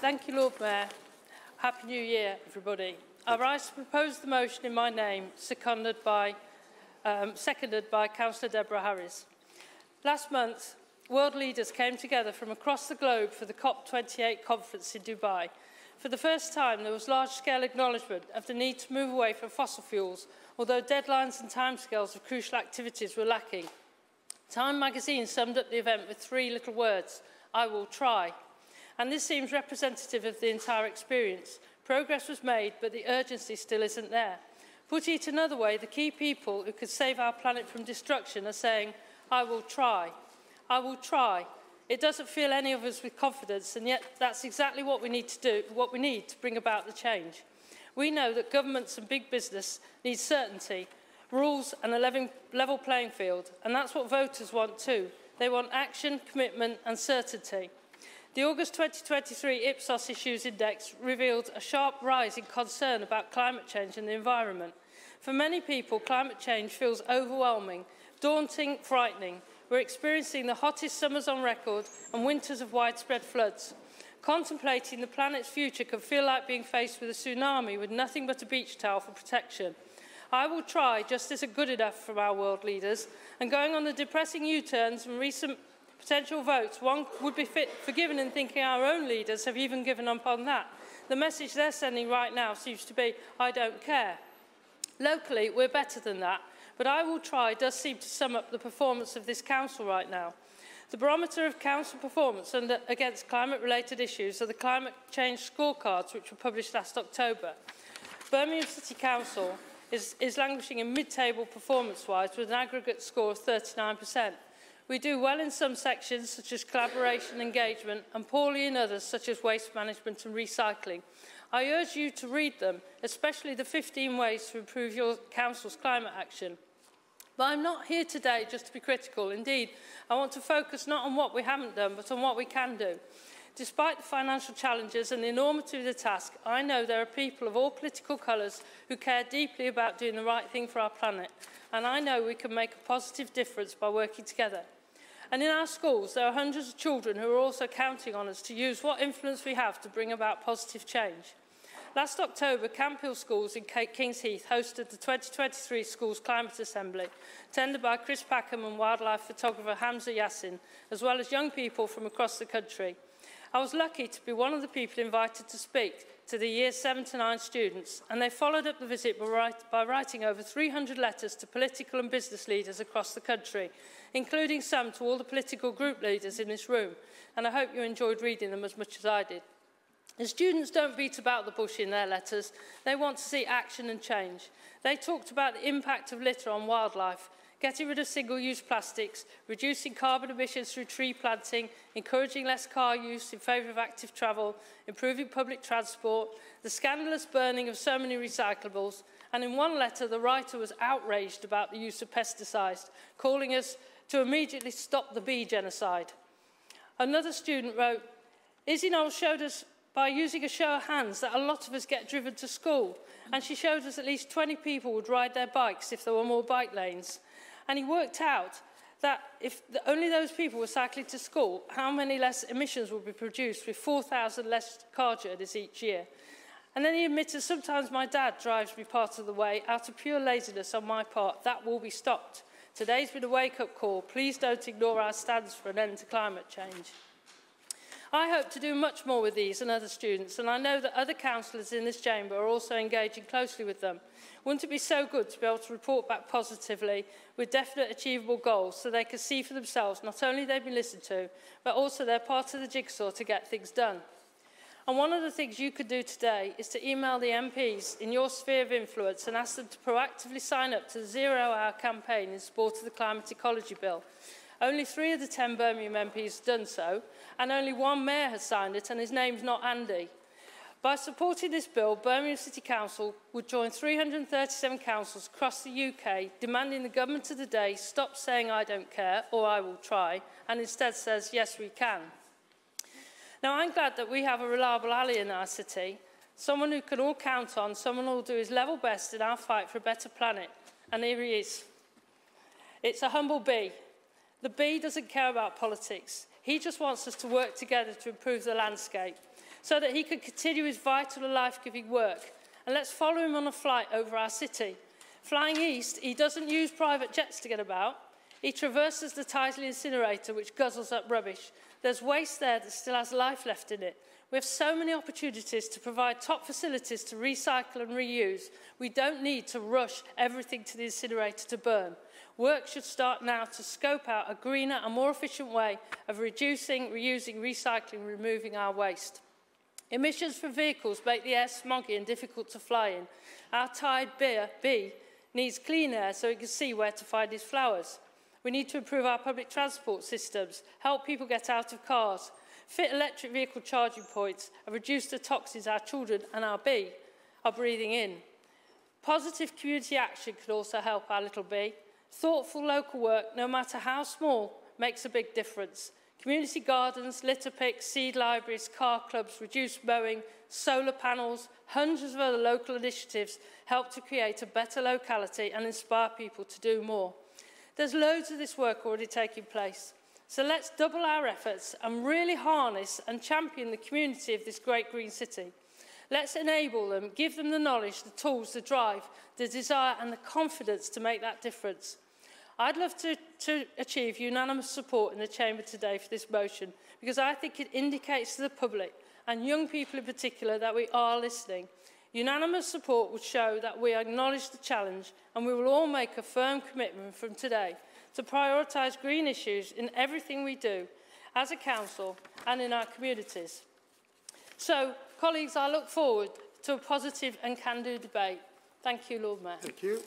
Thank you, Lord Mayor. Happy New Year, everybody. I rise to propose the motion in my name, seconded by Councillor Deborah Harris. Last month, world leaders came together from across the globe for the COP28 conference in Dubai. For the first time, there was large-scale acknowledgement of the need to move away from fossil fuels, although deadlines and timescales of crucial activities were lacking. Time magazine summed up the event with 3 little words: I will try. And this seems representative of the entire experience. Progress was made, but the urgency still isn't there. Put it another way, the key people who could save our planet from destruction are saying, I will try. I will try. It doesn't fill any of us with confidence, and yet that's exactly what we need to do, what we need to bring about the change. We know that governments and big business need certainty, rules and a level playing field, and that's what voters want too. They want action, commitment and certainty. The August 2023 Ipsos Issues Index revealed a sharp rise in concern about climate change and the environment. For many people, climate change feels overwhelming, daunting, frightening. We're experiencing the hottest summers on record and winters of widespread floods. Contemplating the planet's future can feel like being faced with a tsunami with nothing but a beach towel for protection. I will try just isn't good enough from our world leaders, and going on the depressing U-turns and recent potential votes, one would be forgiven in thinking our own leaders have even given up on that. The message they're sending right now seems to be, I don't care. Locally, we're better than that, but I will try does seem to sum up the performance of this council right now. The barometer of council performance against climate-related issues are the climate change scorecards, which were published last October. Birmingham City Council is languishing in mid-table performance-wise with an aggregate score of 39%. We do well in some sections, such as collaboration and engagement, and poorly in others, such as waste management and recycling. I urge you to read them, especially the 15 ways to improve your council's climate action. But I'm not here today just to be critical. Indeed, I want to focus not on what we haven't done, but on what we can do. Despite the financial challenges and the enormity of the task, I know there are people of all political colours who care deeply about doing the right thing for our planet, and I know we can make a positive difference by working together. And in our schools, there are hundreds of children who are also counting on us to use what influence we have to bring about positive change. Last October, Camp Hill Schools in Kings Heath hosted the 2023 Schools Climate Assembly, attended by Chris Packham and wildlife photographer Hamza Yassin, as well as young people from across the country. I was lucky to be one of the people invited to speak to the Year 7 to 9 students, and they followed up the visit by writing over 300 letters to political and business leaders across the country, including some to all the political group leaders in this room, and I hope you enjoyed reading them as much as I did. The students don't beat about the bush in their letters. They want to see action and change. They talked about the impact of litter on wildlife, getting rid of single-use plastics, reducing carbon emissions through tree planting, encouraging less car use in favour of active travel, improving public transport, the scandalous burning of so many recyclables, and in one letter the writer was outraged about the use of pesticides, calling us to immediately stop the bee genocide. Another student wrote, Izzy Knowles showed us by using a show of hands that a lot of us get driven to school, and she showed us at least 20 people would ride their bikes if there were more bike lanes. And he worked out that if only those people were cycling to school, how many less emissions would be produced with 4,000 less car journeys each year. And then he admitted, sometimes my dad drives me part of the way out of pure laziness on my part. That will be stopped. Today's been a wake-up call. Please don't ignore our stands for an end to climate change. I hope to do much more with these and other students, and I know that other councillors in this chamber are also engaging closely with them. Wouldn't it be so good to be able to report back positively with definite achievable goals so they can see for themselves not only they've been listened to, but also they're part of the jigsaw to get things done. And one of the things you could do today is to email the MPs in your sphere of influence and ask them to proactively sign up to the 0-hour campaign in support of the Climate Ecology Bill. Only 3 of the 10 Birmingham MPs have done so, and only 1 mayor has signed it, and his name's not Andy. By supporting this bill, Birmingham City Council would join 337 councils across the UK, demanding the government of the day stop saying I don't care or I will try, and instead says yes we can. Now I'm glad that we have a reliable ally in our city, someone who can all count on, someone who will do his level best in our fight for a better planet, and here he is. It's a humble bee. The bee doesn't care about politics. He just wants us to work together to improve the landscape. so that he can continue his vital and life-giving work. And let's follow him on a flight over our city. Flying east, he doesn't use private jets to get about. He traverses the Tidley incinerator, which guzzles up rubbish. There's waste there that still has life left in it. We have so many opportunities to provide top facilities to recycle and reuse. We don't need to rush everything to the incinerator to burn. Work should start now to scope out a greener and more efficient way of reducing, reusing, recycling, and removing our waste. Emissions from vehicles make the air smoggy and difficult to fly in. Our Tide bee needs clean air so it can see where to find his flowers. We need to improve our public transport systems, help people get out of cars, fit electric vehicle charging points, and reduce the toxins our children and our bee are breathing in. Positive community action can also help our little bee. Thoughtful local work, no matter how small, makes a big difference. Community gardens, litter picks, seed libraries, car clubs, reduced mowing, solar panels, hundreds of other local initiatives help to create a better locality and inspire people to do more. There's loads of this work already taking place. So let's double our efforts and really harness and champion the community of this great green city. Let's enable them, give them the knowledge, the tools, the drive, the desire and the confidence to make that difference. I'd love to achieve unanimous support in the Chamber today for this motion because I think it indicates to the public and young people in particular that we are listening. Unanimous support would show that we acknowledge the challenge and we will all make a firm commitment from today to prioritise green issues in everything we do as a council and in our communities. So, colleagues, I look forward to a positive and can-do debate. Thank you, Lord Mayor. Thank you.